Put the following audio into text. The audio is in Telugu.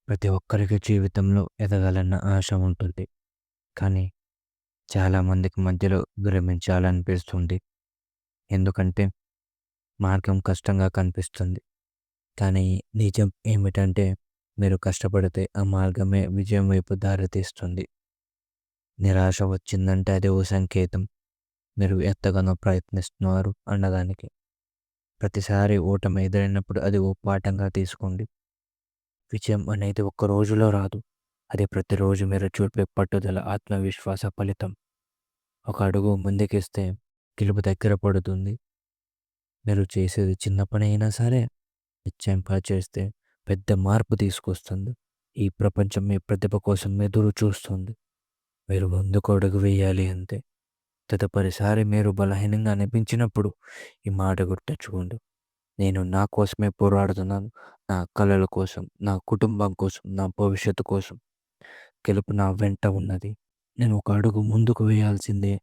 ప్రతి ఒక్కరికి జీవితంలో ఎదగాలన్న ఆశ ఉంటుంది. కానీ చాలామందికి మధ్యలో విరమించాలనిపిస్తుంది. ఎందుకంటే మార్గం కష్టంగా కనిపిస్తుంది. కానీ నిజం ఏమిటంటే మీరు కష్టపడితే ఆ మార్గమే విజయం వైపు దారితీస్తుంది. నిరాశ వచ్చిందంటే అది ఓ సంకేతం. మీరు ఎంతగానో ప్రయత్నిస్తున్నారు అన్నదానికి. ప్రతిసారి ఓటమి ఎదురైనప్పుడు అది ఓ పాఠంగా తీసుకోండి. విజయం అనేది ఒక్క రోజులో రాదు. అది ప్రతిరోజు మీరు చూపే పట్టుదల, ఆత్మవిశ్వాస ఫలితం. ఒక అడుగు ముందుకేస్తే గెలుపు దగ్గర పడుతుంది. మీరు చేసేది చిన్న పని అయినా సరే నిశ్చయంగా చేస్తే పెద్ద మార్పు తీసుకొస్తుంది. ఈ ప్రపంచం మీ ప్రతిభ కోసం ఎదురు చూస్తుంది. మీరు ముందుకు అడుగు వేయాలి అంతే. తదుపరిసారి మీరు బలహీనంగా అనిపించినప్పుడు ఈ మాట గుర్తుంచుకోండి. నేను నా కోసమే పోరాడుతున్నాను. నా కలల కోసం, నా కుటుంబం కోసం, నా భవిష్యత్తు కోసం. గెలుపు నా వెంట ఉన్నది. నేను ఒక అడుగు ముందుకు వేయాల్సిందే